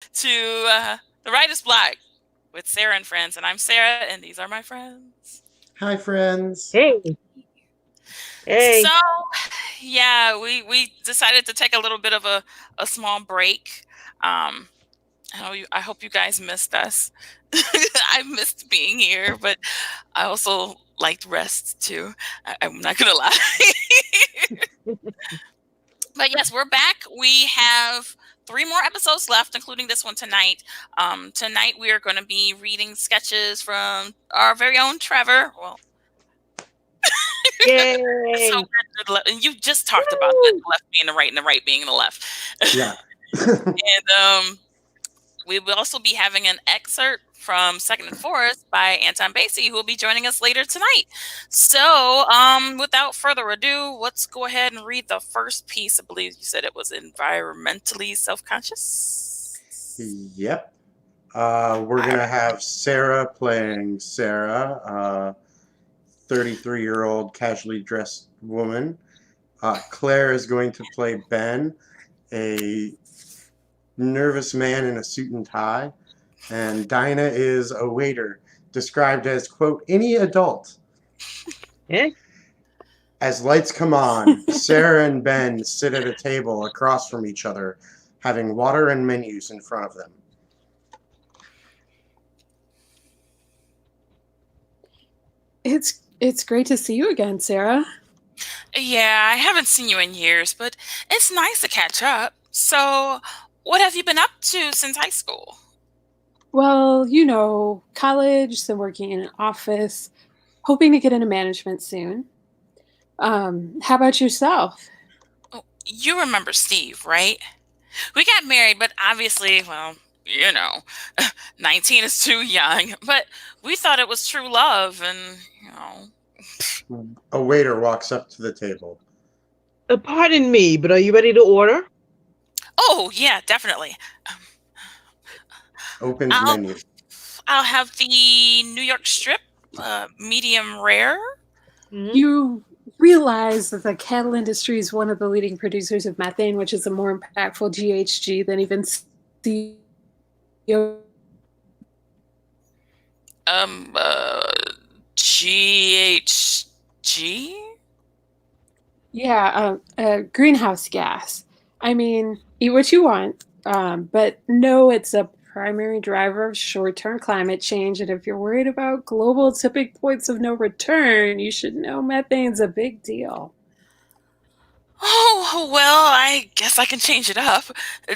to The Writer's Block with Sarah and friends. And I'm Sarah, and these are my friends. Hi, friends. Hey, So, hey. yeah, we decided to take a little bit of a small break. Um, I hope you guys missed us. I missed being here, but I also liked rest too. I'm not gonna lie. But yes, we're back. We have three more episodes left, including this one tonight. Tonight we are going to be reading sketches from our very own Trevor. Well, so Yay. and you just talked about the Woo. left being the right and the right being the left. Yeah. And we will also be having an excerpt from Second and Fourth by Anton Bassey, who will be joining us later tonight. So, without further ado, let's go ahead and read the first piece. I believe you said it was environmentally self-conscious. Yep. We're going to have Sarah playing Sarah, 33-year-old casually dressed woman. Claire is going to play Ben, a nervous man in a suit and tie. And Dinah is a waiter, described as, quote, any adult. Eh? As lights come on, Sarah and Ben sit at a table across from each other, having water and menus in front of them. It's great to see you again, Sarah. Yeah, I haven't seen you in years, but it's nice to catch up. So, what have you been up to since high school? Well, college, then working in an office, hoping to get into management soon. How about yourself? Oh, you remember Steve, right? We got married, but obviously, well, 19 is too young. But we thought it was true love, and. A waiter walks up to the table. Pardon me, but are you ready to order? Oh, yeah, definitely. Opens I'll menu. I'll have the New York strip, medium rare. Mhm. You realize that the cattle industry is one of the leading producers of methane, which is a more impactful GHG than even CO. Um, uh, GHG. Yeah, greenhouse gas. I mean, eat what you want, but no, it's a primary driver of short-term climate change. And if you're worried about global tipping points of no return, you should know methane's a big deal. Oh, well, I guess I can change it up.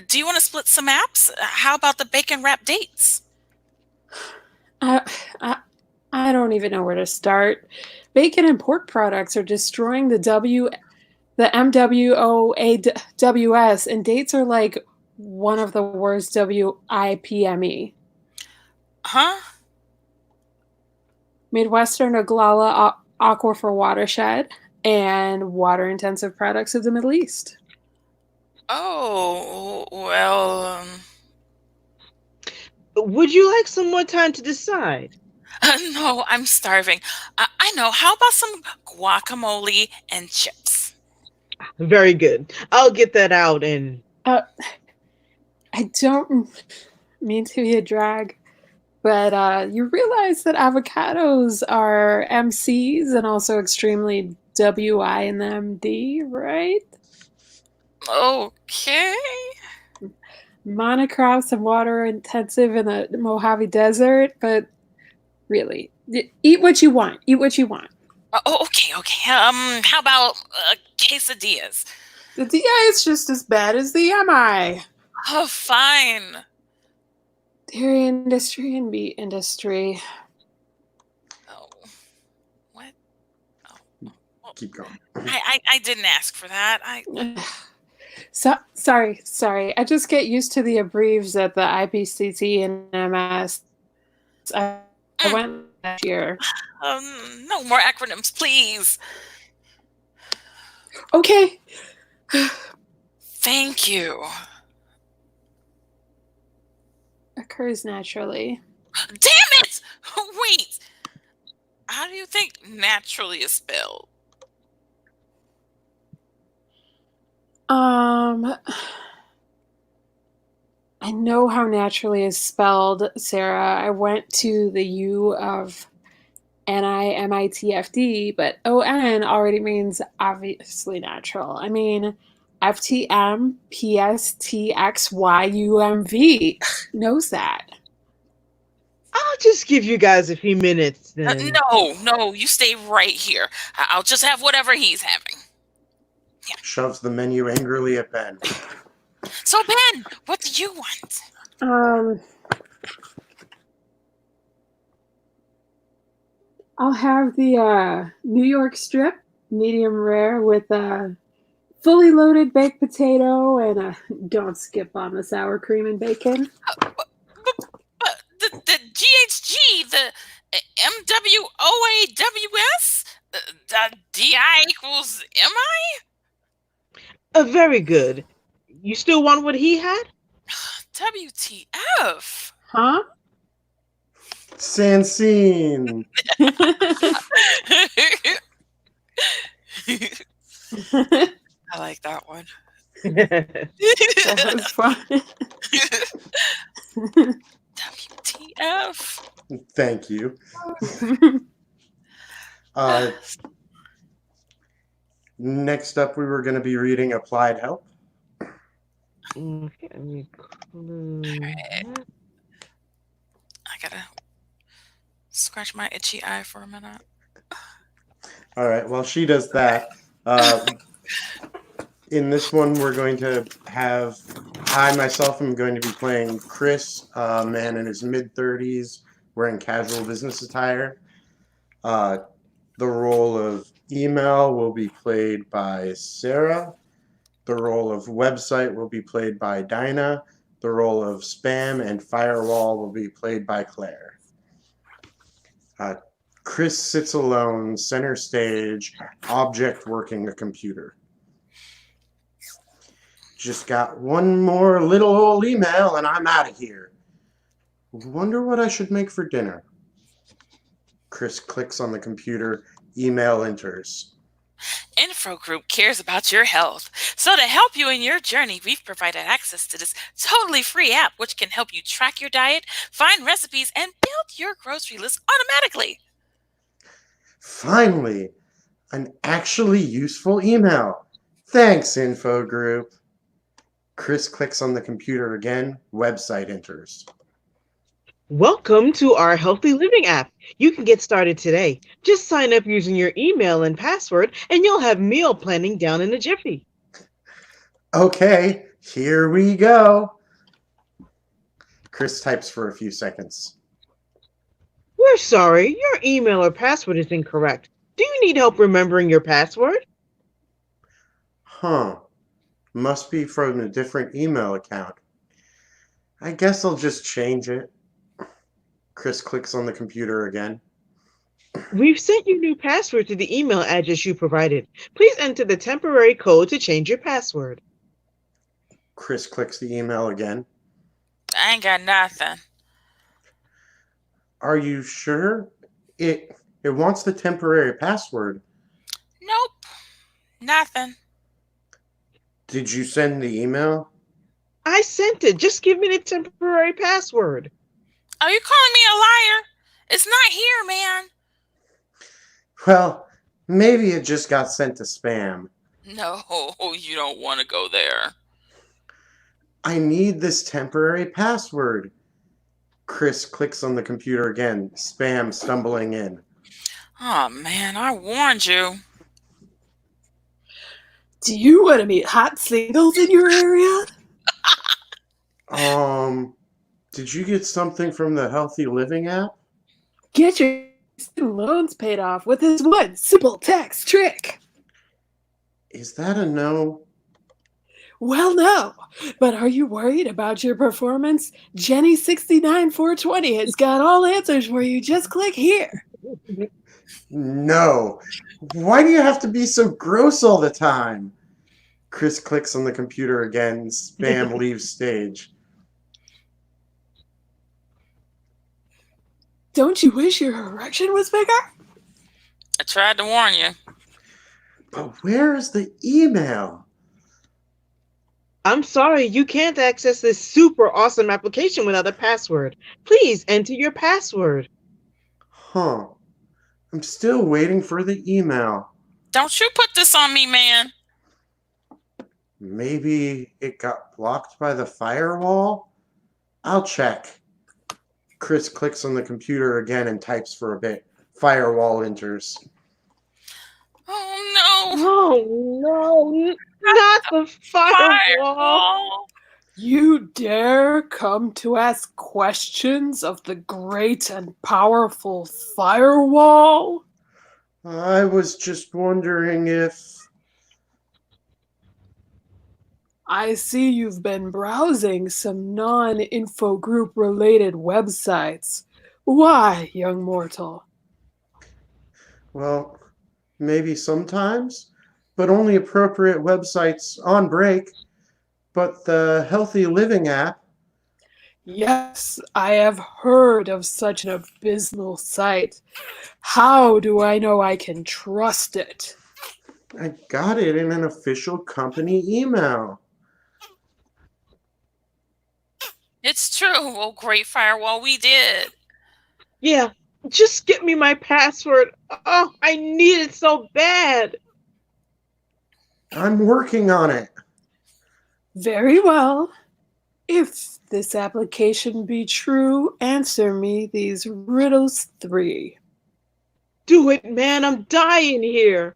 Do you want to split some apps? How about the bacon wrap dates? I, I, I don't even know where to start. Bacon and pork products are destroying the MWOAWS, and dates are like one of the worst WIPME. Huh? Midwestern Oglala Aquifer Watershed, and water-intensive products of the Middle East. Oh, well, Would you like some more time to decide? no, I'm starving. I know. How about some guacamole and chips? Very good. I'll get that out and Uh, I don't mean to be a drag, but you realize that avocados are MCs and also extremely WI in the MD, right? Okay. Monocrops and water intensive in the Mojave Desert, but really, eat what you want. Eat what you want. Okay, okay. How about quesadillas? The DI is just as bad as the MI. Oh, fine. Dairy industry and meat industry. Oh, what? Oh, well, Keep going. I didn't ask for that. Sorry. I just get used to the abbreves at the IPCC and MS. I Mm, went last year. no more acronyms, please. Okay. Thank you. Occurs naturally. Damn it! Wait. How do you think naturally is spelled? Um, I know how naturally is spelled, Sarah. I went to the U of NIMITFD, but ON already means obviously natural. I mean, FTM, PSTXYUMV knows that. I'll just give you guys a few minutes then. No, you stay right here. I'll just have whatever he's having. Shoves the menu angrily at Ben. So, Ben, what do you want? I'll have the New York strip, medium rare, with a fully loaded baked potato and don't skip on the sour cream and bacon. The GHG, the MWOAWS, the DI equals MI? Very good. You still want what he had? WTF? Huh? Sansine. I like that one. That was fun. WTF? Thank you. Next up, we were going to be reading Applied Help. Okay, let me close that. I gotta scratch my itchy eye for a minute. All right, while she does that, in this one, we're going to have, I myself am going to be playing Chris, a man in his mid-30s, wearing casual business attire. The role of email will be played by Sarah. The role of website will be played by Dinah. The role of spam and firewall will be played by Claire. Chris sits alone, center stage, object working a computer. Just got one more little old email and I'm out of here. Wonder what I should make for dinner. Chris clicks on the computer, email enters. Info Group cares about your health. So to help you in your journey, we've provided access to this totally free app, which can help you track your diet, find recipes, and build your grocery list automatically. Finally, an actually useful email. Thanks, Info Group. Chris clicks on the computer again, website enters. Welcome to our Healthy Living app. You can get started today. Just sign up using your email and password, and you'll have meal planning down in a jiffy. Okay, here we go. Chris types for a few seconds. We're sorry, your email or password is incorrect. Do you need help remembering your password? Huh. Must be from a different email account. I guess I'll just change it. Chris clicks on the computer again. We've sent you new password to the email address you provided. Please enter the temporary code to change your password. Chris clicks the email again. I ain't got nothing. Are you sure? It wants the temporary password. Nope. Nothing. Did you send the email? I sent it. Just give me the temporary password. Are you calling me a liar? It's not here, man. Well, maybe it just got sent to spam. No, you don't want to go there. I need this temporary password. Chris clicks on the computer again, spam stumbling in. Oh, man, I warned you. Do you want to meet hot singles in your area? Did you get something from the Healthy Living app? Get your student loans paid off with this one simple tax trick. Is that a no? Well, no. But are you worried about your performance? Jenny69420 has got all answers for you. Just click here. No. Why do you have to be so gross all the time? Chris clicks on the computer again. Spam leaves stage. Don't you wish your erection was bigger? I tried to warn you. But where is the email? I'm sorry, you can't access this super awesome application without a password. Please enter your password. Huh. I'm still waiting for the email. Don't you put this on me, man. Maybe it got blocked by the firewall? I'll check. Chris clicks on the computer again and types for a bit. Firewall enters. Oh no. Oh no, not the firewall. Firewall. You dare come to ask questions of the great and powerful firewall? I was just wondering if... I see you've been browsing some non-info group related websites. Why, young mortal? Well, maybe sometimes, but only appropriate websites on break. But the Healthy Living app, Yes, I have heard of such an abysmal site. How do I know I can trust it? I got it in an official company email. It's true. Oh, great firewall, we did. Yeah, just get me my password. Oh, I need it so bad. I'm working on it. Very well. If this application be true, answer me these riddles 3. Do it, man. I'm dying here.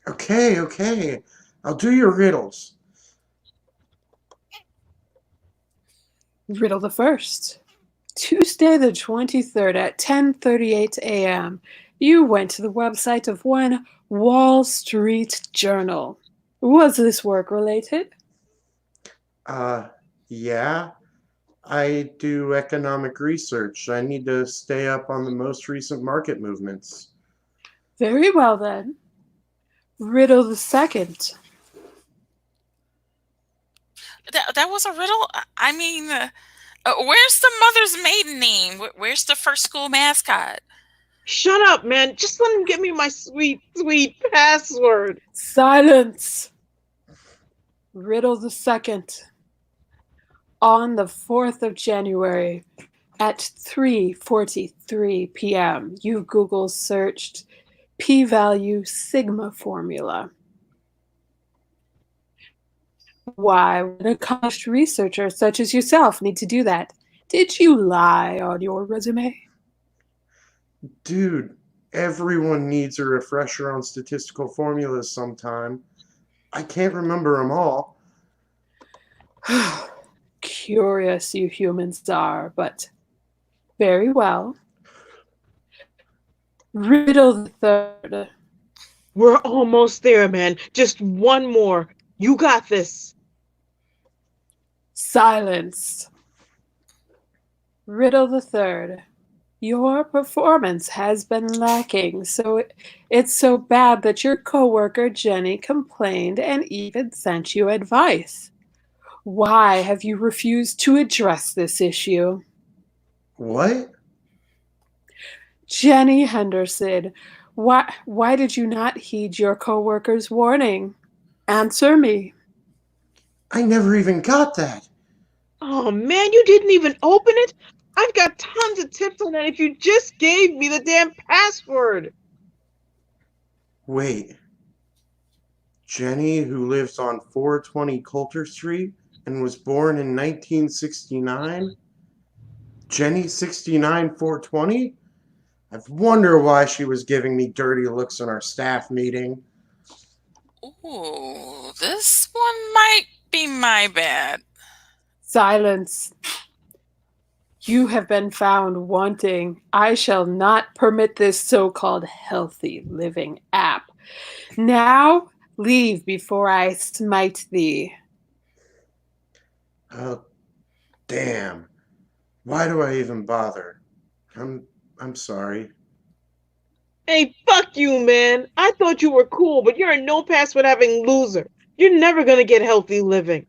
Okay. I'll do your riddles. Riddle the first. Tuesday the 23rd at 10:38 a.m. You went to the website of one Wall Street Journal. Was this work related? Yeah. I do economic research. I need to stay up on the most recent market movements. Very well then. Riddle the second. That was a riddle. I mean, where's the mother's maiden name? Where's the first school mascot? Shut up, man. Just let him get me my sweet, sweet password. Silence. Riddle the second. On the 4th of January at 3:43 p.m., you Google searched p-value sigma formula. Why would an accomplished researcher such as yourself need to do that? Did you lie on your resume? Dude, everyone needs a refresher on statistical formulas sometime. I can't remember them all. Curious you humans are, but very well. Riddle the third. We're almost there, man. Just one more. You got this. Silence. Riddle the third. Your performance has been lacking, so it's so bad that your coworker Jenny complained and even sent you advice. Why have you refused to address this issue? What? Jenny Henderson, why did you not heed your coworker's warning? Answer me. I never even got that. Oh, man, you didn't even open it? I've got tons of tips on that if you just gave me the damn password. Wait. Jenny, who lives on 420 Coulter Street and was born in 1969? Jenny 69 420? I wonder why she was giving me dirty looks in our staff meeting. Ooh, this one might be my bad. Silence. You have been found wanting. I shall not permit this so-called healthy living app. Now, leave before I smite thee. Oh, damn. Why do I even bother? I'm sorry. Hey, fuck you, man. I thought you were cool, but you're a no password having loser. You're never gonna get healthy living.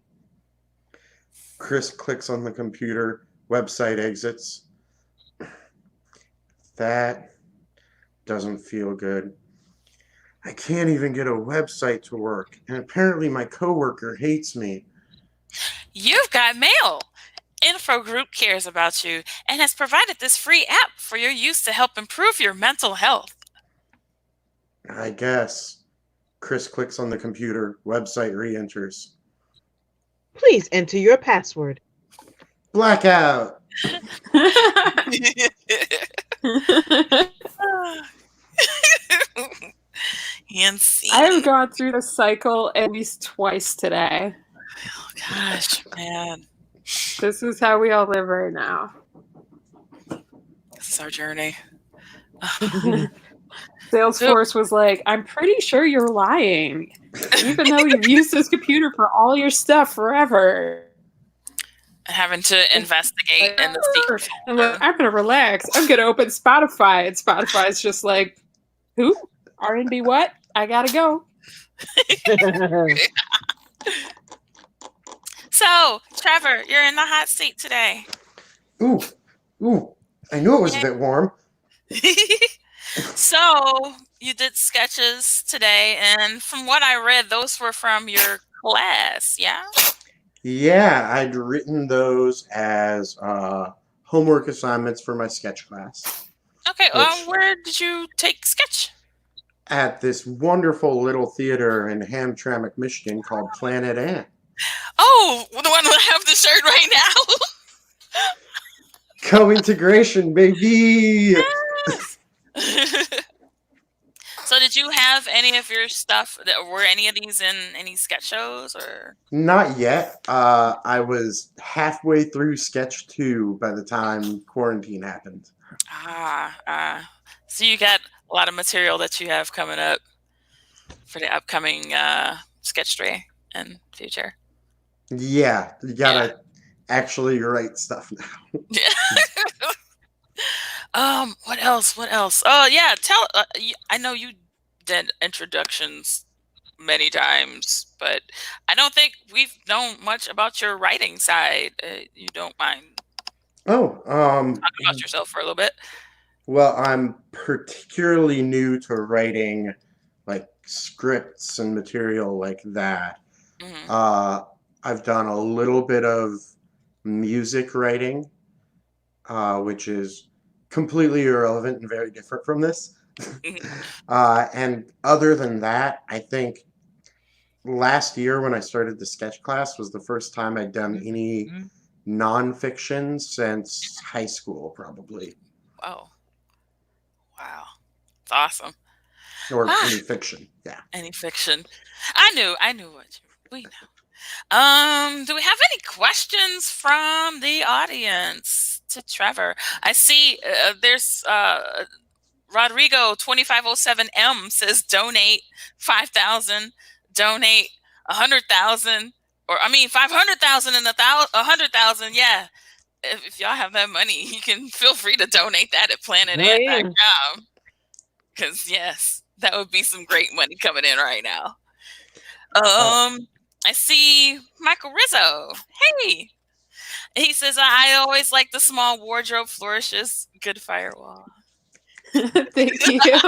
Chris clicks on the computer, website exits. That doesn't feel good. I can't even get a website to work, and apparently my coworker hates me. You've got mail. Info Group cares about you and has provided this free app for your use to help improve your mental health. I guess. Chris clicks on the computer. Website re-enters. Please enter your password. Blackout. And see. I have gone through the cycle at least twice today. Oh gosh, man. This is how we all live right now. This is our journey. Salesforce was like, I'm pretty sure you're lying, even though you've used this computer for all your stuff forever. Having to investigate in the secret I'm like, I'm gonna relax. I'm gonna open Spotify, and Spotify's just like, who? R&B what? I gotta go. So, Trevor, you're in the hot seat today. Ooh. I knew it was a bit warm. So, you did sketches today, and from what I read, those were from your class, yeah? Yeah, I'd written those as homework assignments for my sketch class. Okay, Which- where did you take sketch? At this wonderful little theater in Hamtramck, Michigan called Planet Ant. Oh, the one that I have the shirt right now. Co-integration, baby! So did you have any of your stuff, were any of these in any sketch shows or? Not yet. I was halfway through sketch 2 by the time quarantine happened. So you got a lot of material that you have coming up for the upcoming sketch 3 and future. Yeah, you gotta actually write stuff now. What else? Oh yeah, I know you did introductions many times, but I don't think we've known much about your writing side. You don't mind Oh, talking about yourself for a little bit? well, I'm particularly new to writing like scripts and material like that. Mm-hmm. I've done a little bit of music writing, which is completely irrelevant and very different from this. And other than that, I think last year when I started the sketch class was the first time I'd done any nonfiction since high school, probably. Wow, it's awesome. Or any fiction, yeah. Any fiction. I knew what we know. Do we have any questions from the audience to Trevor? I see there's Rodrigo 2507M says donate 5,000, donate 100,000, or I mean 500,000 and 100,000. Yeah, if y'all have that money, you can feel free to donate that at planetant.com. Because yes, that would be some great money coming in right now. I see Michael Rizzo. Hey, he says I always like the small wardrobe flourishes. Good firewall. Thank you.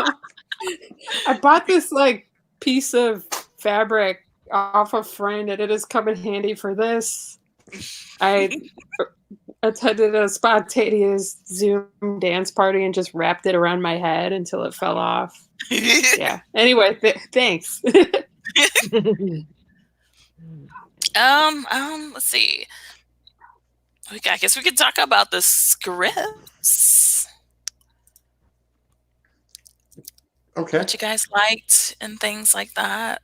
I bought this like piece of fabric off a friend, and it has come in handy for this. I attended a spontaneous Zoom dance party and just wrapped it around my head until it fell off. Yeah. Anyway, thanks. Let's see. I guess we could talk about the scripts. Okay. What you guys liked and things like that.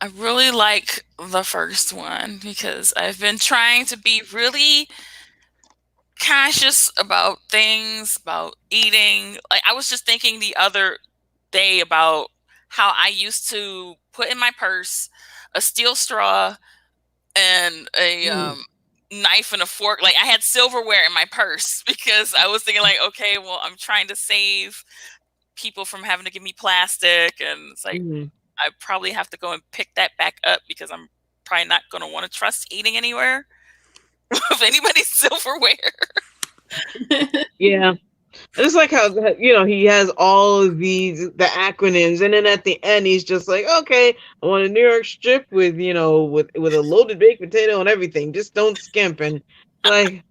I really like the first one because I've been trying to be really conscious about things, about eating. Like I was just thinking the other day about how I used to put in my purse a steel straw and a knife and a fork. Like I had silverware in my purse because I was thinking like, okay, well, I'm trying to save people from having to give me plastic, and it's like I probably have to go and pick that back up because I'm probably not going to want to trust eating anywhere of anybody's silverware. Yeah. And it's like how he has all of the acronyms, and then at the end he's just like, okay, I want a New York strip with with a loaded baked potato and everything. Just don't skimp. And like,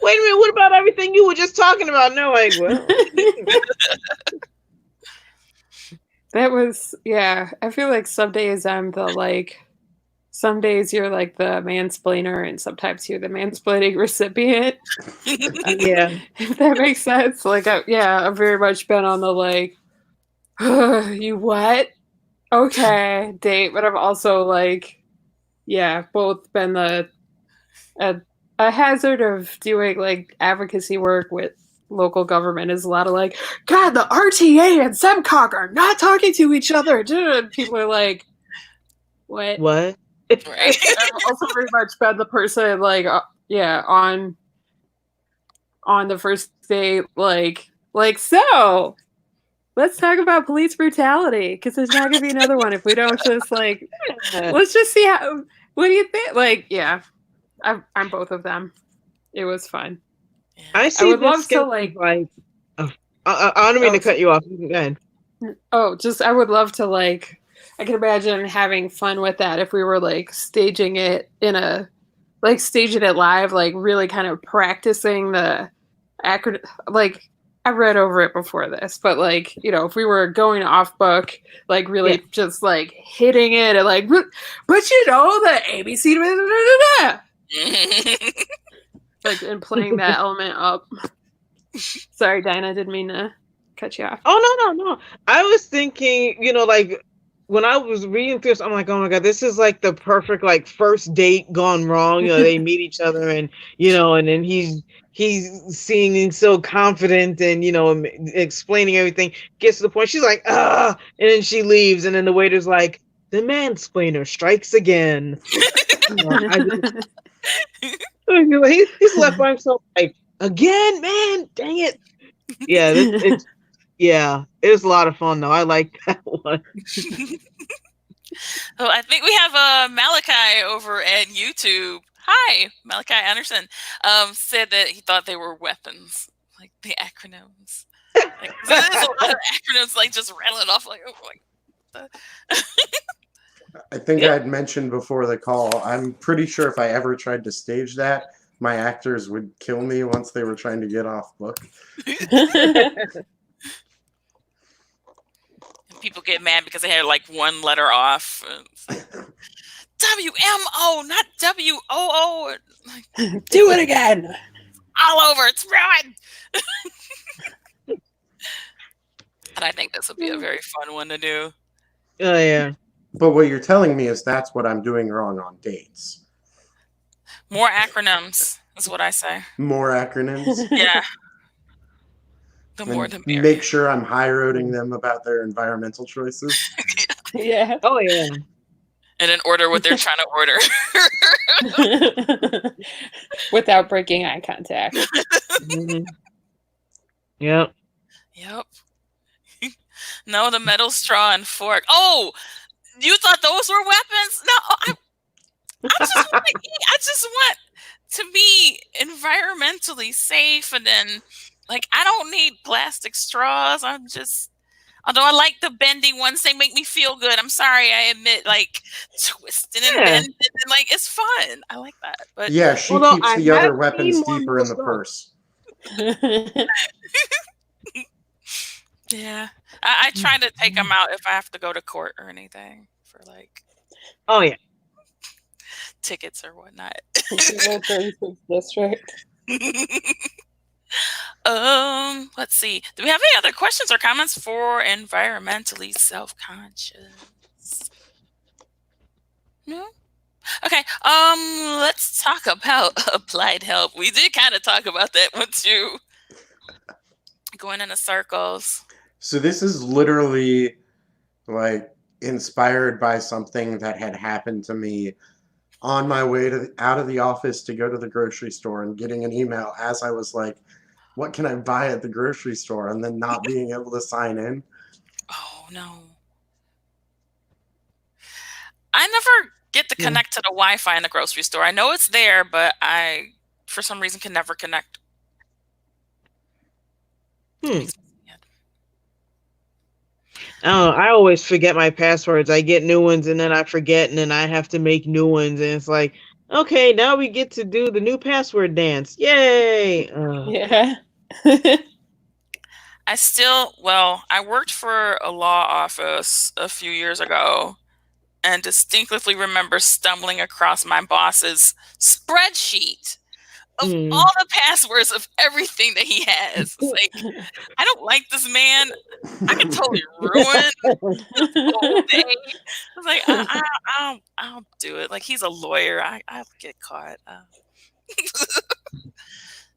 wait a minute, what about everything you were just talking about? No, like, well, That was, yeah. I feel like some days I'm the like, some days you're like the mansplainer, and sometimes you're the mansplaining recipient. yeah, If that makes sense. Like, yeah, I've very much been on the like, you what? Okay, date. But I've also like, yeah, both been a, a hazard of doing like advocacy work with local government is a lot of like, God, the RTA and SEMCOG are not talking to each other. And people are like, what? what? Right. I've also very much been the person like, yeah, on the first date, like so. Let's talk about police brutality, because there's not gonna be another one if we don't just like. Let's just see how. What do you think? Like, yeah, I'm both of them. It was fun. I I see would this love to sketch like. like. Oh, I don't mean to cut you off. Go ahead. Oh, just I would love to like. I can imagine having fun with that if we were like staging it staging it live, like really kind of practicing the like I read over it before this, but like, if we were going off book, like really just like hitting it and like, but the ABC, like, and playing that element up. Sorry, Dinah, didn't mean to cut you off. Oh, no. I was thinking, like when I was reading through this, I'm like, oh my God, this is like the perfect like first date gone wrong. They meet each other, and and then he's seeming so confident and explaining everything, gets to the point, she's like, and then she leaves, and then the waiter's like, the mansplainer strikes again. He's left by himself, like, again, man, dang it. Yeah, it was a lot of fun though. I like that one. So I think we have Malachi over at YouTube. Hi, Malachi Anderson. Said that he thought they were weapons, like the acronyms. Like, there's a lot of acronyms, like just rattling off, like, oh, like. I think I had mentioned before the call, I'm pretty sure if I ever tried to stage that, my actors would kill me once they were trying to get off book. People get mad because they had like one letter off. Like, WMO, not WOO. Like, do it again. All over. It's ruined. And I think this would be a very fun one to do. Oh, yeah. But what you're telling me is that's what I'm doing wrong on dates. More acronyms is what I say. More acronyms? Yeah. The more the merrier. Make sure I'm high-roading them about their environmental choices. Yeah. Oh, yeah. And in order what they're trying to order. Without breaking eye contact. Mm-hmm. Yep. No, the metal straw and fork. Oh, you thought those were weapons? No, I just want to be environmentally safe, and then like I don't need plastic straws. Although I like the bendy ones, they make me feel good. I'm sorry, I admit, like twisting and bending, and like it's fun. I like that. But yeah, she keeps the other weapons deeper in the purse. Yeah, I try to take them out if I have to go to court or anything for like. Oh yeah. Tickets or whatnot. District. Let's see. Do we have any other questions or comments for environmentally self-conscious? No? Okay. Let's talk about applied help. We did kind of talk about that one too. Going in circles. So this is literally like inspired by something that had happened to me on my way out of the office to go to the grocery store, and getting an email as I was like, what can I buy at the grocery store? And then not being able to sign in. Oh, no. I never get to connect to the Wi-Fi in the grocery store. I know it's there, but I, for some reason, can never connect. It Hmm. makes me sad. Oh, I always forget my passwords. I get new ones and then I forget and then I have to make new ones and it's like, okay, now we get to do the new password dance. Yay! Yeah. I worked for a law office a few years ago and distinctly remember stumbling across my boss's spreadsheet of all Mm. the passwords of everything that he has. It's like, I don't like this man. I could totally ruin his whole day. I was like, I'll do it. Like, he's a lawyer. I'll get caught.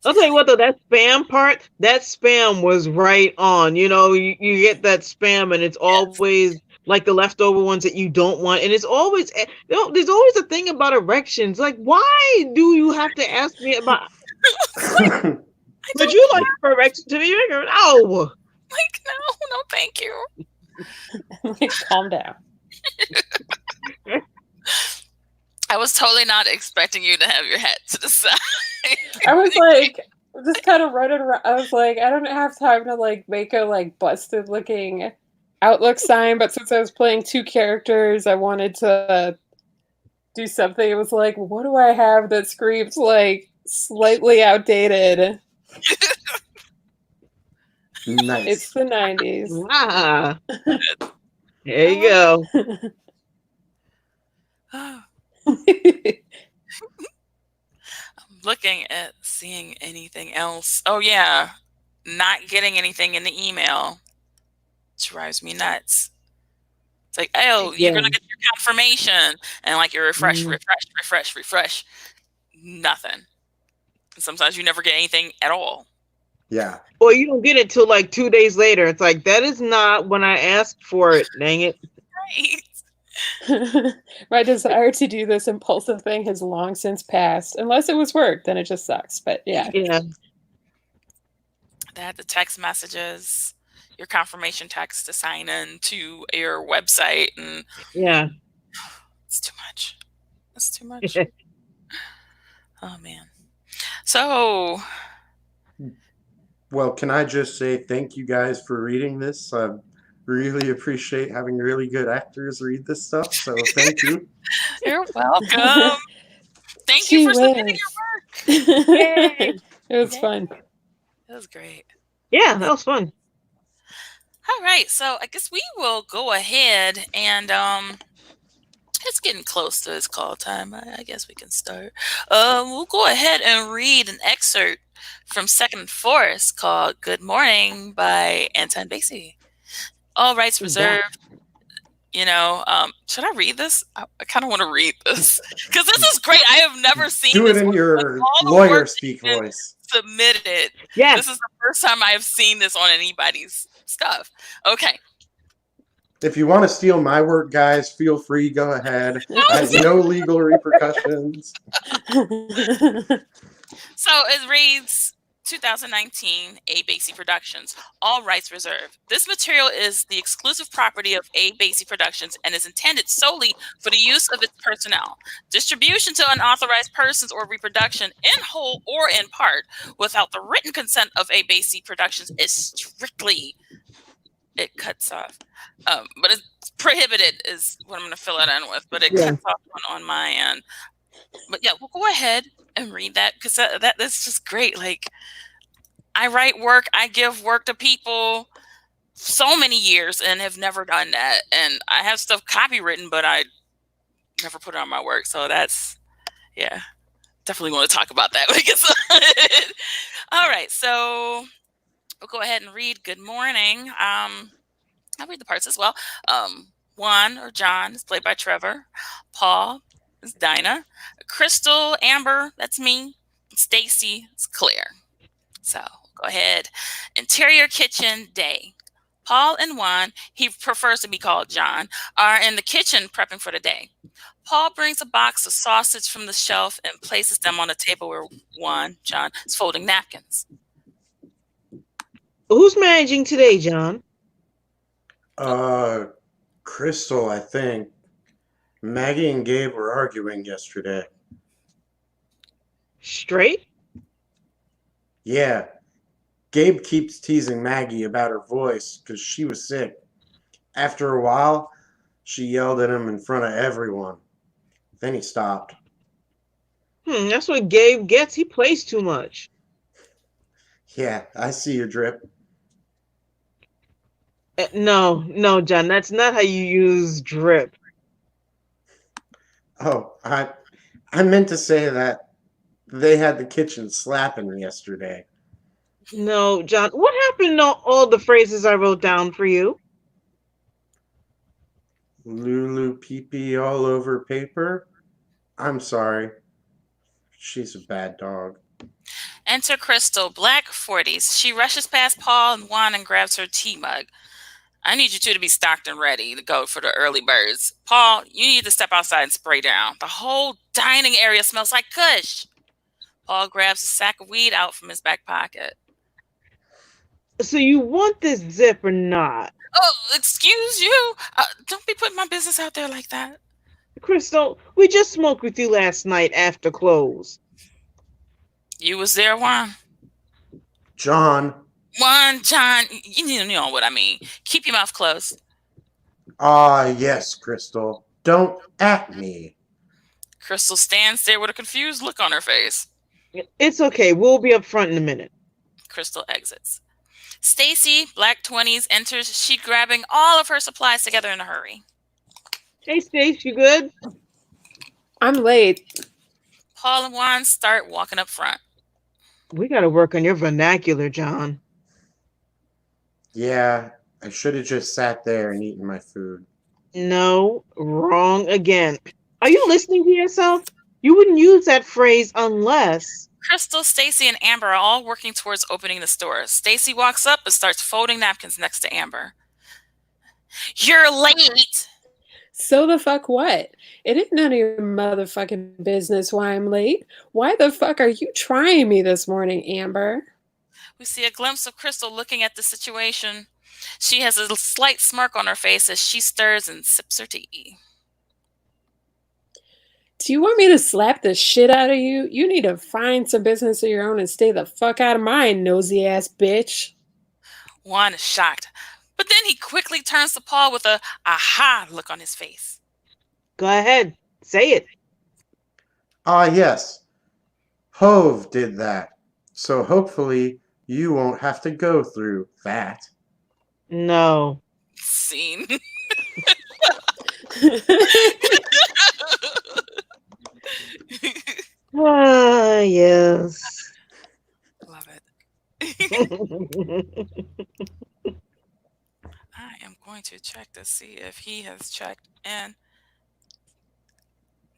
I'll tell you what though, that spam part, that spam was right on. You get that spam and it's Yes. always like the leftover ones that you don't want. And it's always, there's always a thing about erections. Like, why do you have to ask me about, I would don't you like for erection to be bigger? No. like, no, thank you. Like, calm down. I was totally not expecting you to have your hat to the side. I was like, just kind of running around. I was like, I don't have time to like make a like busted looking Outlook sign, but since I was playing two characters, I wanted to do something. It was like, what do I have that screams like slightly outdated? It's Nice. the 90s. Ah, there you go. I'm looking at seeing anything else. Oh yeah, not getting anything in the email drives me nuts. It's like, oh, you're Yeah. gonna get your confirmation, and like you refresh, Mm. refresh, nothing. And sometimes you never get anything at all. Yeah. Or you don't get it till like 2 days later. It's like, that is not when I asked for it. Dang it. Right. My desire to do this impulsive thing has long since passed. Unless it was work, then it just sucks. But yeah. Yeah. They had the text messages, your confirmation text to sign in to your website, and Yeah. it's too much. It's too much. Oh man. So Well, can I just say thank you guys for reading this? I really appreciate having really good actors read this stuff. So thank you. you're welcome. Thank you She for submitting whiz. your work. Yay. It was Yay. fun. That was great. Yeah, that was fun. All right, so I guess we will go ahead and it's getting close to its call time. I guess we can start. We'll go ahead and read an excerpt from Second Forest called "Good Morning" by Anton Bassey. All rights reserved. Should I read this? I kind of want to read this because this is great. I have never seen Do it this in one. your All the lawyer work speak that's been voice. submitted. Yes. This is the first time I have seen this on anybody's stuff. Okay. If you want to steal my work, guys, feel free. Go ahead. No legal repercussions. So it reads 2019 A. Bassey Productions. All rights reserved. This material is the exclusive property of A. Bassey Productions and is intended solely for the use of its personnel. Distribution to unauthorized persons or reproduction in whole or in part without the written consent of A. Bassey Productions is strictly, it cuts off. But it's prohibited is what I'm going to fill it in with, but it cuts off on my end. But yeah, we'll go ahead and read that because that's just great. Like, I write work, I give work to people so many years and have never done that. And I have stuff copywritten, but I never put it on my work. So that's, yeah, definitely want to talk about that when it gets started. All right, so we'll go ahead and read Good Morning. I'll read the parts as well. Juan or John is played by Trevor. Paul is Dinah. Crystal, Amber, that's me. Stacy is Claire. So go ahead. Interior kitchen day. Paul and Juan, he prefers to be called John, are in the kitchen prepping for the day. Paul brings a box of sausage from the shelf and places them on the table where Juan, John, is folding napkins. Who's managing today, John? Crystal, I think. Maggie and Gabe were arguing yesterday. Straight? Yeah. Gabe keeps teasing Maggie about her voice because she was sick. After a while, she yelled at him in front of everyone. Then he stopped. That's what Gabe gets. He plays too much. Yeah, I see your drip. No, John, that's not how you use drip. Oh, I meant to say that they had the kitchen slapping yesterday. No, John, what happened to all the phrases I wrote down for you? Lulu pee pee all over paper. I'm sorry. She's a bad dog. Enter Crystal, black 40s. She rushes past Paul and Juan and grabs her tea mug. I need you two to be stocked and ready to go for the early birds. Paul, you need to step outside and spray down. The whole dining area smells like kush. Paul grabs a sack of weed out from his back pocket. So you want this zip or not? Oh, excuse you? Don't be putting my business out there like that. Crystal, we just smoked with you last night after close. You was there, Juan? John. John, you know what I mean. Keep your mouth closed. Ah, yes, Crystal. Don't at me. Crystal stands there with a confused look on her face. It's okay. We'll be up front in a minute. Crystal exits. Stacy, black 20s, enters. She grabbing all of her supplies together in a hurry. Hey, Stace, you good? I'm late. Paul and Juan start walking up front. We got to work on your vernacular, John. Yeah, I should have just sat there and eaten my food. No, wrong again. Are you listening to yourself? You wouldn't use that phrase unless... Crystal, Stacy, and Amber are all working towards opening the store. Stacy walks up and starts folding napkins next to Amber. You're late! So the fuck what? It ain't none of your motherfucking business why I'm late. Why the fuck are you trying me this morning, Amber? We see a glimpse of Crystal looking at the situation. She has a slight smirk on her face as she stirs and sips her tea. Do you want me to slap the shit out of you? You need to find some business of your own and stay the fuck out of mine, nosy ass bitch. Juan is shocked, but then he quickly turns to Paul with a aha look on his face. Go ahead, say it. Ah, yes. Hove did that. So hopefully you won't have to go through that. No. Scene. Ah, yes. Love it. I am going to check to see if he has checked in.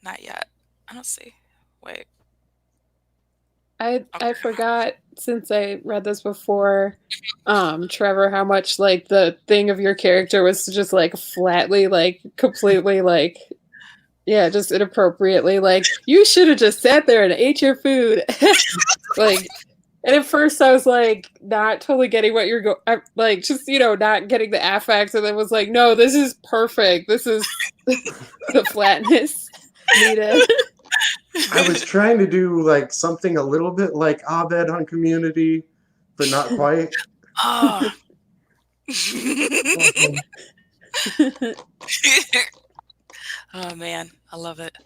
Not yet. I don't see. Wait. I forgot, since I read this before, Trevor, how much like the thing of your character was to just like flatly, like completely like, yeah, just inappropriately, like, you should have just sat there and ate your food. Like, and at first I was like not totally getting what you're like, just, you know, not getting the affects, and then was like, no, this is perfect. This is the flatness needed. I was trying to do like something a little bit like Abed on Community, but not quite. Oh. Oh man, I love it.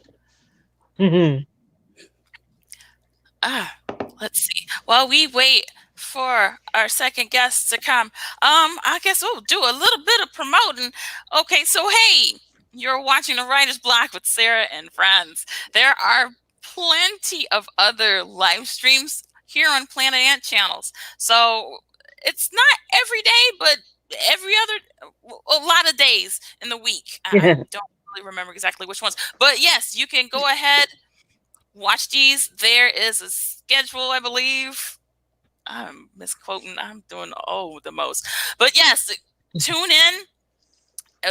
Let's see. While we wait for our second guest to come, I guess we'll do a little bit of promoting. Okay, so hey, you're watching the Writer's Block with Sarah and friends. There are plenty of other live streams here on Planet Ant channels. So it's not every day, but every other, a lot of days in the week. I don't really remember exactly which ones, but yes, you can go ahead, watch these. There is a schedule, I believe. I'm misquoting. I'm doing the most, but yes, tune in.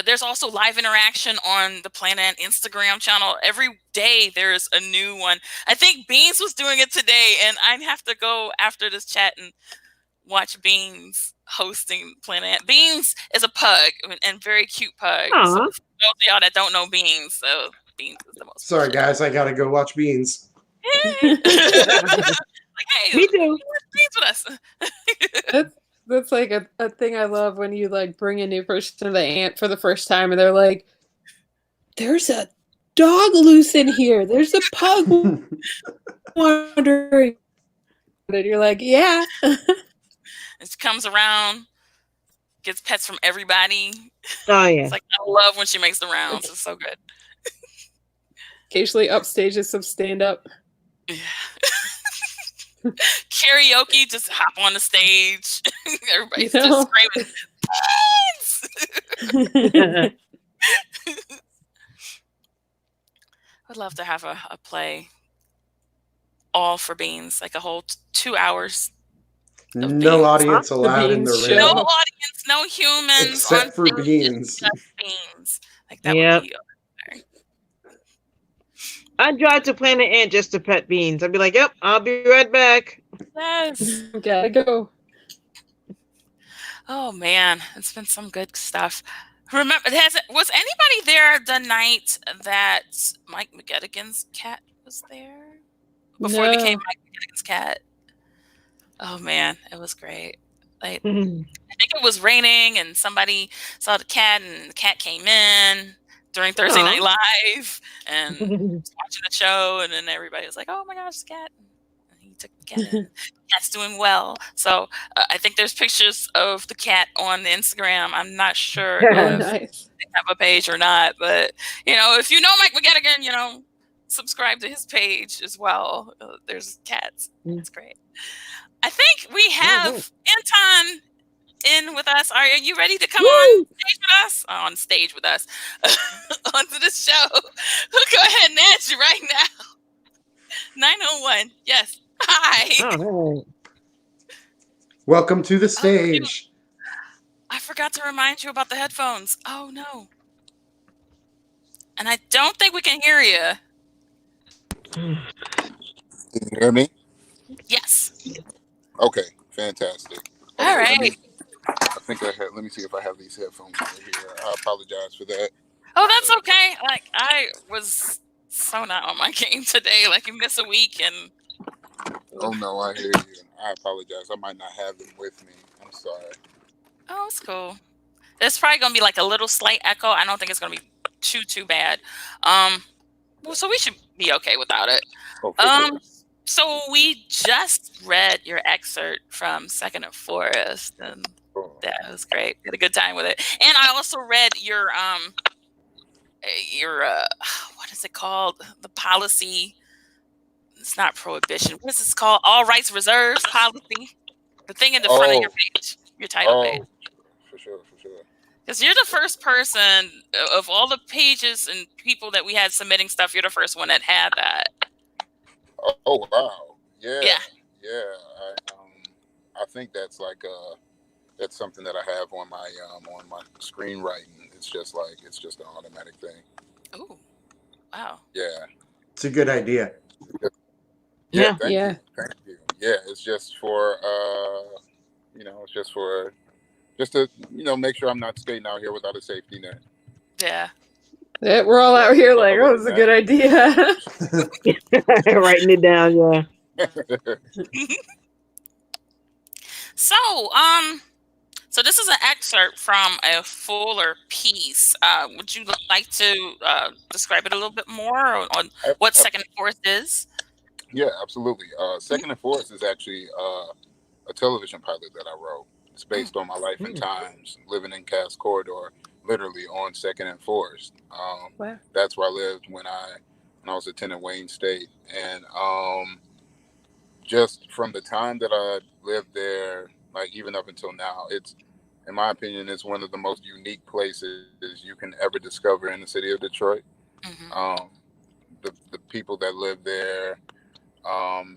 There's also live interaction on the Planet Instagram channel. Every day there's a new one. I think Beans was doing it today, and I'd have to go after this chat and watch Beans hosting Planet. Beans is a pug, and very cute pug. So for those of y'all that don't know Beans, so Beans is the most. Sorry, guys, I gotta go watch Beans. Like, hey, me too. Beans with us. That's like a thing I love when you like bring a new person to the ant for the first time and they're like, "There's a dog loose in here. There's a pug wandering." And you're like, "Yeah." And she comes around, gets pets from everybody. Oh yeah. It's like I love when she makes the rounds. It's so good. Occasionally upstages some stand up. Yeah. Karaoke, just hop on the stage. Everybody's just screaming, "Beans!" I'd love to have a play all for beans, like a whole 2 hours of No beans. audience allowed in the Beans room. No show. audience, no humans Except on for stage, beans. just beans. Like that Yep. would be I'd drive to Planet Ant just to pet Beans. I'd be like, "Yep, I'll be right back." yes. Gotta go. Oh man, it's been some good stuff. Remember, was anybody there the night that Mike McGettigan's cat was there? Before he became No. Mike McGettigan's cat? Oh man, it was great. Like, Mhm. I think it was raining and somebody saw the cat and the cat came in during Thursday Night Live and was watching the show, and then everybody was like, "Oh my gosh, the cat." And he took the cat in. The cat's doing well. So I think there's pictures of the cat on the Instagram. I'm not sure Oh, if nice. they have a page or not, but if you know Mike McGettigan, subscribe to his page as well. There's cats. It's great. I think we have Anton in with us. Are you ready to come on stage with us? On stage with us onto the show. We'll go ahead and answer right now. 901. Yes. Hi. Oh, Welcome to the stage. I forgot to remind you about the headphones. Oh no. And I don't think we can hear you. Can you hear me? Yes. Okay, fantastic. All right. I think I had. Let me see if I have these headphones over here. I apologize for that. Oh, that's okay. Like I was so not on my game today. Like you miss a week and. Oh no, I hear you. I apologize. I might not have them with me. I'm sorry. Oh, it's cool. There's probably gonna be like a little slight echo. I don't think it's gonna be too bad. Well, so we should be okay without it. Okay. So we just read your excerpt from Second and Forest, and that was great. We had a good time with it. And I also read your what is it called? The policy. It's not prohibition. What is this called? All rights reserved policy. The thing in the front of your page, your title page. For sure. Because you're the first person of all the pages and people that we had submitting stuff. You're the first one that had that. Oh wow. Yeah. Yeah. I think that's like that's something that I have on my screenwriting. It's just an automatic thing. Oh, wow. Yeah. It's a good idea. Yeah. Thank you. Yeah, it's just for just to make sure I'm not skating out here without a safety net. Yeah. We're all out here like, oh, it's a good idea. Writing it down, yeah. So this is an excerpt from a fuller piece. Would you like to describe it a little bit more on what Second and Forest is? Yeah, absolutely. Second and Forest is actually a television pilot that I wrote. It's based on my life and times living in Cass Corridor, literally on Second and Forest. Wow. That's where I lived when I was attending Wayne State, and just from the time that I lived there, like even up until now, it's, in my opinion, it's one of the most unique places you can ever discover in the city of Detroit. Mm-hmm. The people that live there,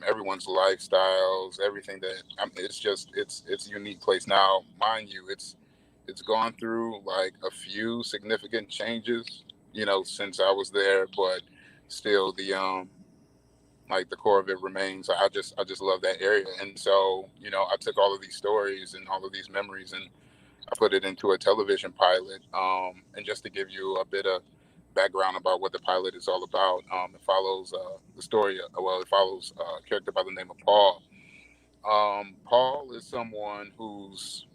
everyone's lifestyles, everything it's a unique place. Now, mind you, it's gone through like a few significant changes, since I was there, but still the core of it remains. I just love that area. And so, I took all of these stories and all of these memories and I put it into a television pilot. And just to give you a bit of background about what the pilot is all about, it follows the story. It follows a character by the name of Paul. Paul is someone who's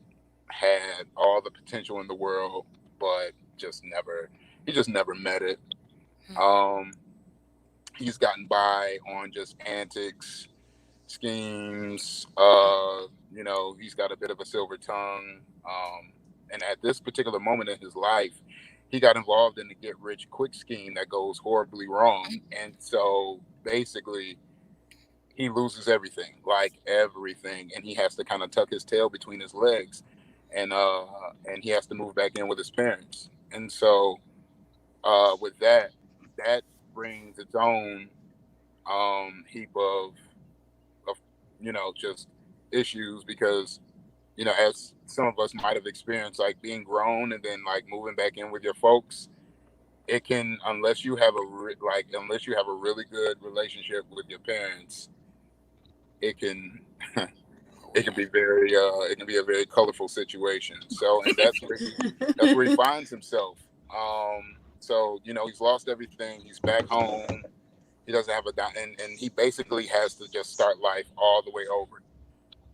had all the potential in the world, but he just never met it. Um, he's gotten by on just antics, schemes. He's got a bit of a silver tongue. And at this particular moment in his life, he got involved in the get rich quick scheme that goes horribly wrong. And so basically, he loses everything, like everything, and he has to kind of tuck his tail between his legs, and he has to move back in with his parents. And so, with that brings its own heap of just issues because as some of us might have experienced, like being grown and then like moving back in with your folks, it can, unless you have a really good relationship with your parents, it can it can be it can be a very colorful situation. So, and that's where he finds himself. So he's lost everything. He's back home. He doesn't have and he basically has to just start life all the way over.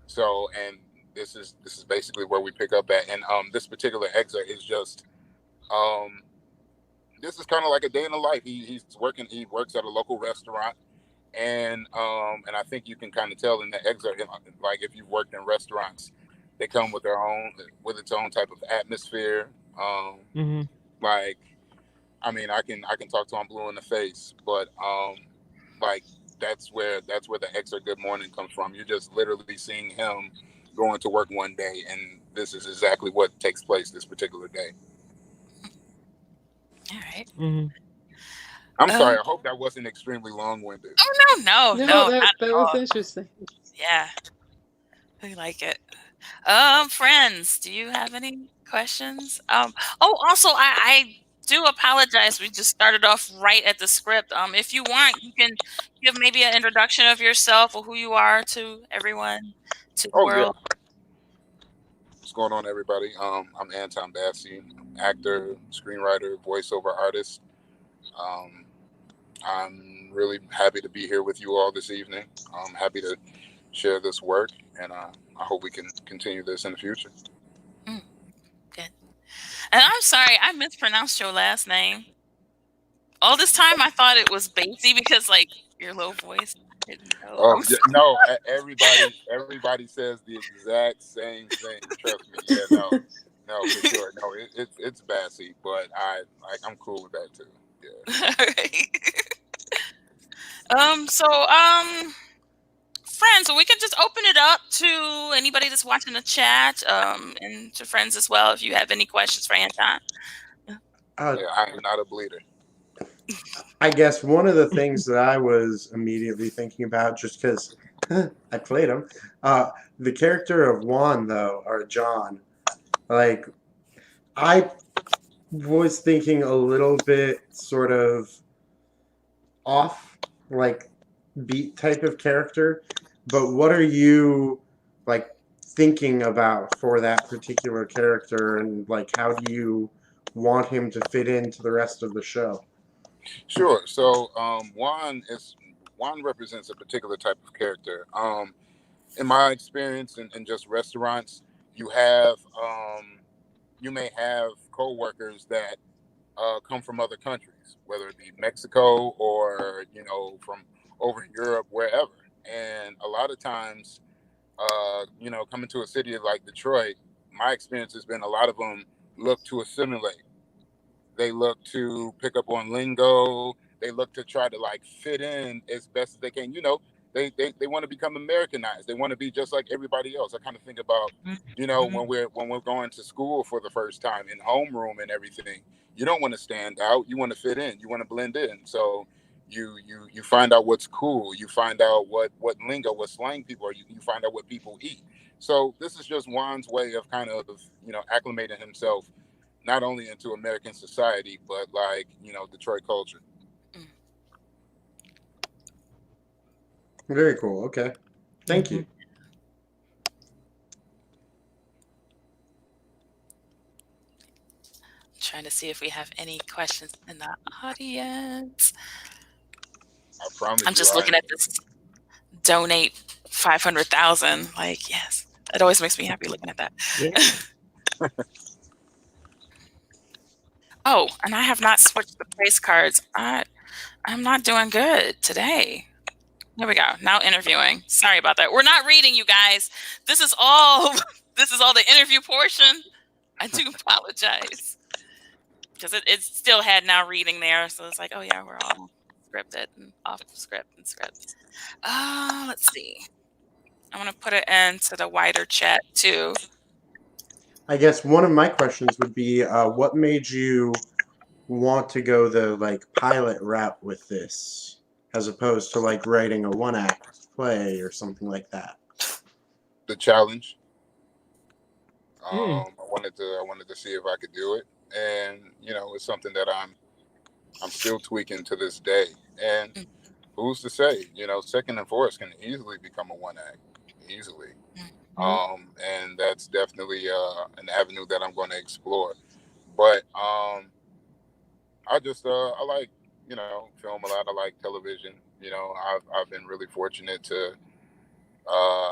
So, and this is basically where we pick up at. And this particular excerpt is just this is kind of like a day in the life. He works at a local restaurant, and I think you can kind of tell in the excerpt, like if you've worked in restaurants, they come with its own type of atmosphere. Mm-hmm. Like, I mean, I can talk to him blue in the face, but like that's where the excerpt "Good Morning" comes from. You're just literally seeing him going to work one day, and this is exactly what takes place this particular day. All right. Mm-hmm. I'm sorry. I hope that wasn't extremely long-winded. Oh no, No, not that at was all. interesting. Yeah, we like it. Friends, do you have any questions? Oh, also, I do apologize. We just started off right at the script. If you want, you can give maybe an introduction of yourself or who you are to everyone, to the Oh yeah. world. What's going on, everybody? I'm Anton Bassey, actor, screenwriter, voiceover artist. Um, I'm really happy to be here with you all this evening. I'm happy to share this work, and I hope we can continue this in the future. Good. And I'm sorry, I mispronounced your last name. All this time, I thought it was Bassey because, like, your low voice. I didn't know. Oh I'm yeah, sorry. no, everybody says the exact same thing. Trust me. Yeah, no, for sure. No, it's Bassey, but I'm cool with that too. Yeah. All right. Friends, so we can just open it up to anybody that's watching the chat, and to friends as well if you have any questions for Anton. Yeah, I am not a bleeder. I guess one of the things that I was immediately thinking about, just because I played him, the character of Juan, though, or John, like, I was thinking a little bit sort of off, like, beat type of character, but what are you, like, thinking about for that particular character, and, like, how do you want him to fit into the rest of the show? Sure. So Juan represents a particular type of character. In my experience in just restaurants, you have you may have coworkers that come from other countries, whether it be Mexico or from over in Europe, wherever. And a lot of times, coming to a city like Detroit, my experience has been a lot of them look to assimilate. They look to pick up on lingo. They look to try to like fit in as best as they can. They want to become Americanized. They want to be just like everybody else. I kind of think about, when we're going to school for the first time in homeroom and everything. You don't want to stand out. You want to fit in. You want to blend in. So you find out what's cool. You find out what lingo, what slang people are. You find out what people eat. So this is just Juan's way of kind of acclimating himself not only into American society, but like, Detroit culture. Very cool. Okay. Thank you. Trying to see if we have any questions in the audience. I promise I'm just looking at this donate 500,000. Like, yes, it always makes me happy looking at that. Yeah. Oh, and I have not switched the place cards. I'm not doing good today. There we go. Now interviewing. Sorry about that. We're not reading, you guys. This is all this is all the interview portion. I do apologize. Because it still had now reading there. So it's like, oh yeah, we're all scripted and off script and script. Let's see. I want to put it into the wider chat too. I guess one of my questions would be, what made you want to go the like pilot route with this, as opposed to like writing a one-act play or something like that? The challenge. Hmm. I wanted to see if I could do it, and it's something that I'm still tweaking to this day. And who's to say, Second and Forest can easily become a one act, easily. And that's definitely an avenue that I'm going to explore. But I just I like film a lot. I like television. I've been really fortunate to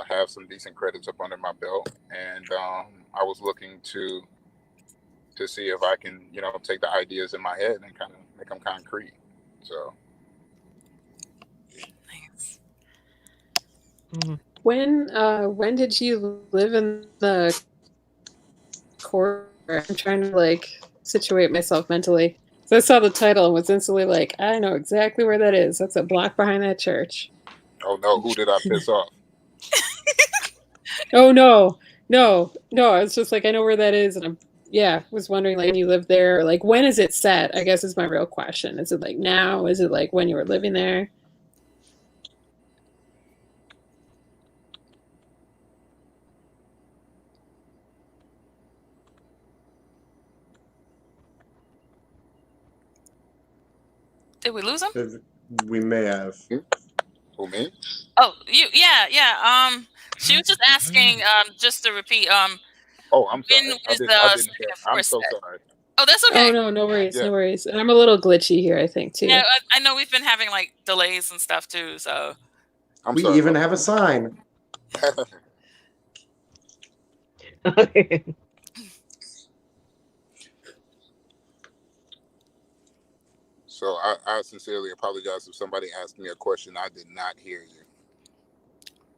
have some decent credits up under my belt, and I was looking to see if I can take the ideas in my head and kind of make them concrete. So Nice. When did you live in the corridor? I'm trying to like situate myself mentally. So I saw the title and was instantly like, I know exactly where that is. That's a block behind that church. oh no, who did I piss off? Oh no. I was just like, I know where that is, and was wondering like when you lived there, or, like when is it set? I guess is my real question. Is it like now? Is it like when you were living there? Did we lose him? We may have. Who, me? Oh, you. Yeah. She was just asking. Just to repeat. Oh, I'm sorry. When I is didn't. the I didn't second hear. and I'm fourth so set? sorry. Oh, that's Oh okay. no worries, Yeah. no worries. And I'm a little glitchy here, I think too. Yeah, I know we've been having like delays and stuff too. So I'm We sorry. even have a sign. Okay. So I sincerely apologize if somebody asked me a question I did not hear you.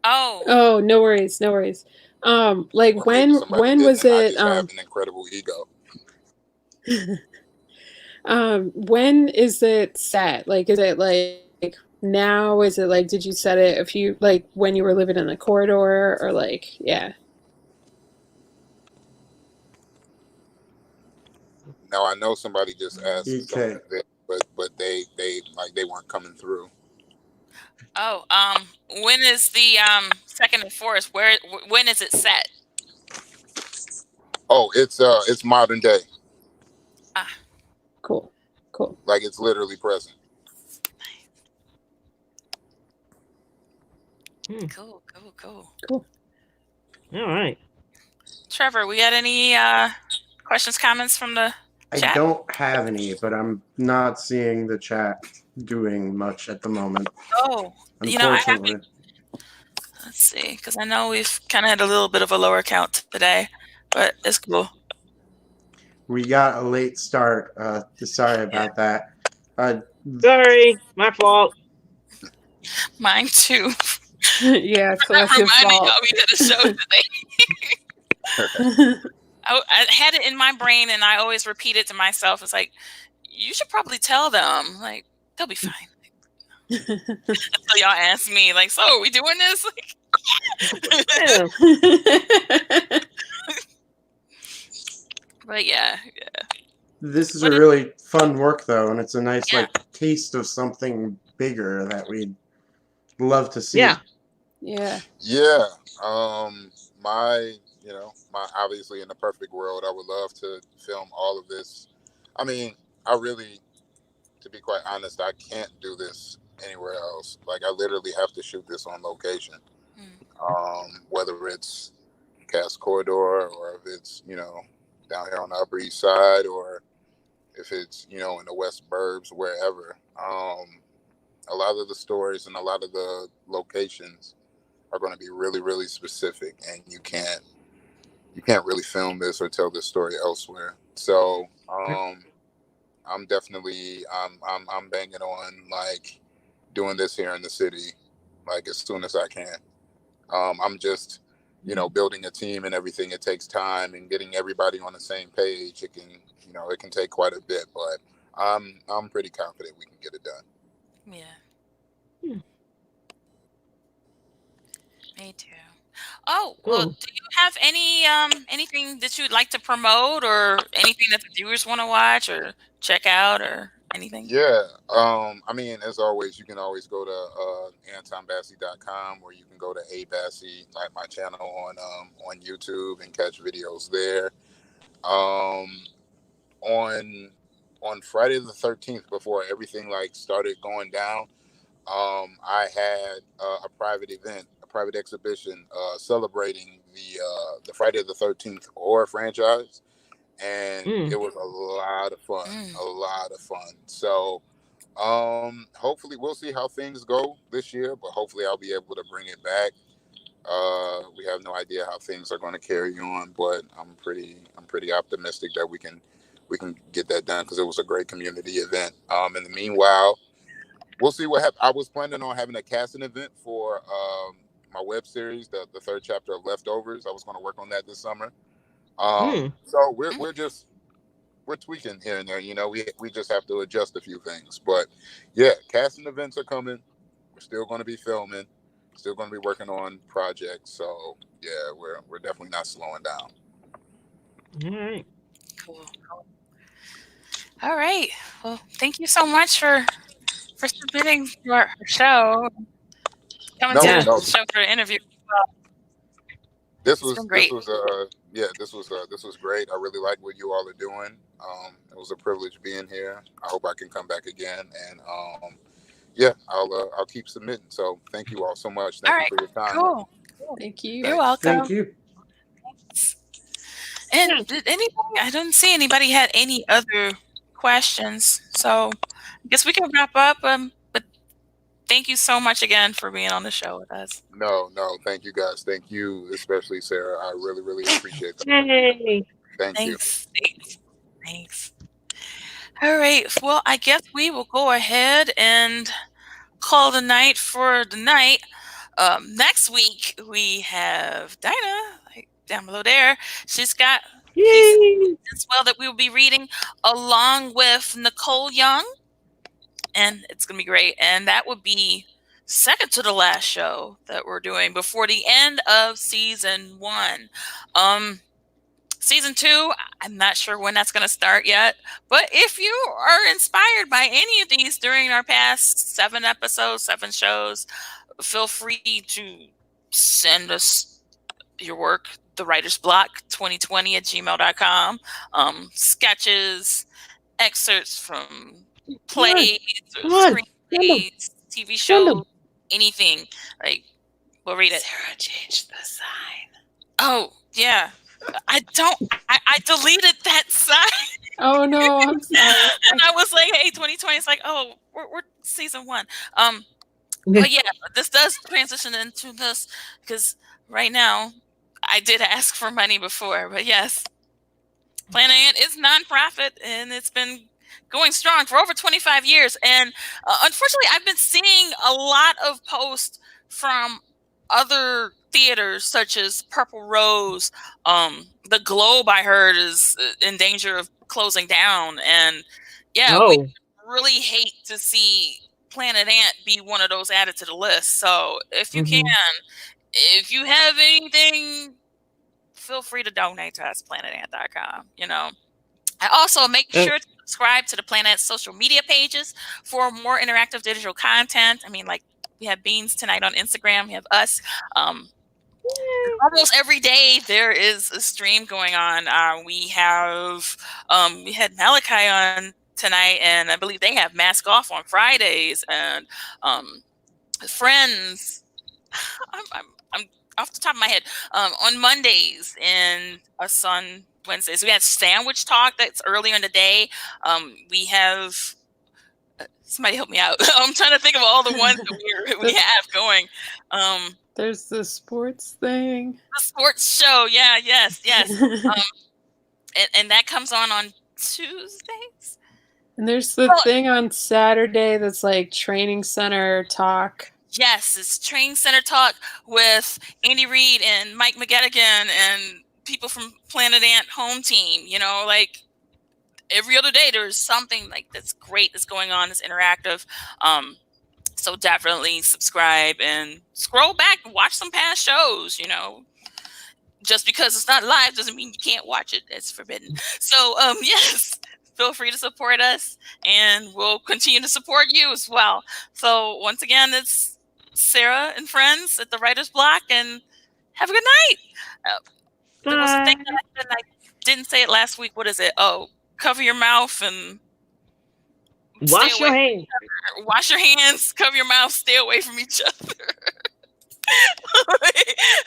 oh, No worries, no worries. Like Or maybe somebody when didn't, was and I it? just have an incredible ego. When is it set? Like, is it like now? Is it like, did you set it a few, like when you were living in the corridor, or like, yeah? Now I know somebody just asked Okay. something there, but they weren't coming through. oh. When is the second and fourth? When is it set? Oh, it's modern day. Ah, Cool. Like it's literally present. cool. All right. Trevor, we got any questions, comments from the I chat? don't have any, but I'm not seeing the chat doing much at the moment, Oh, I haven't. unfortunately. Let's see, because I know we've kind of had a little bit of a lower count today, but it's cool. We got a late start. Sorry about that. Sorry, my fault. Mine too. Yeah, Not collective reminding fault. y'all we did a show today. I had it in my brain, and I always repeat it to myself. It's like, you should probably tell them. Like, they'll be fine. Until y'all ask me, like, so are we doing this? Yeah. But yeah. This is What a is- really fun work, though, and it's a nice Yeah. like taste of something bigger that we'd love to see. Yeah. Yeah. Yeah. My obviously in the perfect world, I would love to film all of this. I mean, I really, to be quite honest, I can't do this anywhere else. Like I literally have to shoot this on location. Whether it's Cass Corridor or if it's, down here on the Upper East Side or if it's, in the West Burbs, wherever. A lot of the stories and a lot of the locations are going to be really, really specific, and you can't really film this or tell this story elsewhere. So I'm definitely I'm banging on like doing this here in the city, like as soon as I can. I'm just, building a team and everything. It takes time, and getting everybody on the same page. It can, it can take quite a bit, but I'm pretty confident we can get it done. Yeah, Hmm. me too. Oh, well, Cool. do you have anything that you'd like to promote, or anything that the viewers want to watch or check out, or anything? Yeah. I mean, as always, you can always go to antonbassey.com, or you can go to Bassey, like my channel on YouTube, and catch videos there. Um, on Friday the 13th, before everything like started going down, I had a private event, a private exhibition, celebrating the Friday the 13th horror franchise, and it Mm. was a lot of fun, Mm. a lot of fun. So hopefully we'll see how things go this year, but hopefully I'll be able to bring it back. We have no idea how things are going to carry on, but I'm pretty optimistic that we can get that done, because it was a great community event. In the meanwhile, we'll see what happens. I was planning on having a casting event for my web series, the third chapter of Leftovers. I was going to work on that this summer. Mm. So Mm. we're tweaking here and there. We just have to adjust a few things. But yeah, casting events are coming. We're still going to be filming. Still going to be working on projects. So yeah, we're definitely not slowing down. All right. Cool. All right. Well, thank you so much for submitting for our show, coming to No, the Yeah. no. show for an interview. It's been This great. was yeah, this was great. I really like what you all are doing. It was a privilege being here. I hope I can come back again, and yeah, I'll keep submitting. So thank you all so much. All Thank you right. for your time. Cool. Thank You're you. Thanks. Thank welcome. you. And Yeah. did anybody? I didn't see anybody had any other questions, so I guess we can wrap up. But thank you so much again for being on the show with us. No, no, thank you guys. Thank you, especially Sarah. I really, really appreciate that. Yay. Thank you. Thanks. Thanks. Thanks. All right. Well, I guess we will go ahead and call the night for the night. Next week we have Dinah, like down below there. She's got pieces Yay. as well that we will be reading along with Nicole Young, and it's gonna be great. And that would be second to the last show that we're doing before the end of season 1. Season 2, I'm not sure when that's going to start yet, but if you are inspired by any of these during our past 7 episodes, 7 shows, feel free to send us your work, the writer's block 2020 at gmail.com. Sketches, excerpts from Come on. plays or Come on. Send them. screenplays, TV Send them. shows, anything. Like, we'll read it. Sarah changed the sign. Oh, yeah. I deleted that sign. Oh no, I'm sorry. And I was like, hey, 2020. It's like, oh, we're season 1. But yeah, this does transition into this, because right now I did ask for money before, but yes, Planet Ant is nonprofit, and it's been going strong for over 25 years. And unfortunately, I've been seeing a lot of posts from other theaters, such as Purple Rose. The Globe, I heard, is in danger of closing down. And yeah, we Oh. really hate to see Planet Ant be one of those added to the list. So if you can, if you have anything, feel free to donate to us, planetant.com. I also make sure to subscribe to the Planet social media pages for more interactive digital content. I mean, like, we have Beans tonight on Instagram. We have us. Almost every day there is a stream going on. We had Malachi on tonight, and I believe they have Mask Off on Fridays, and Friends. I'm off the top of my head, on Mondays, and us on Wednesdays. We had Sandwich Talk, that's earlier in the day. We have Somebody help me out. I'm trying to think of all the ones that we have going. There's the sports thing. The sports show. Yeah, yes. And that comes on Tuesdays. And there's the thing on Saturday that's like training center talk. Yes, it's Training Center Talk with Andy Reid and Mike McGettigan and people from Planet Ant Home Team. You know, like every other day there's something like that's great that's going on, that's interactive. So definitely subscribe and scroll back and watch some past shows. You know, just because it's not live doesn't mean you can't watch it. It's forbidden. So yes, feel free to support us, and we'll continue to support you as well. So once again, it's Sarah and friends at the Writer's Block, and have a good night. There was a thing that I said, and I didn't say it last week. What is it? Oh, cover your mouth and Wash your hands. Wash your hands, cover your mouth, stay away from each other.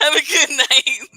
Have a good night.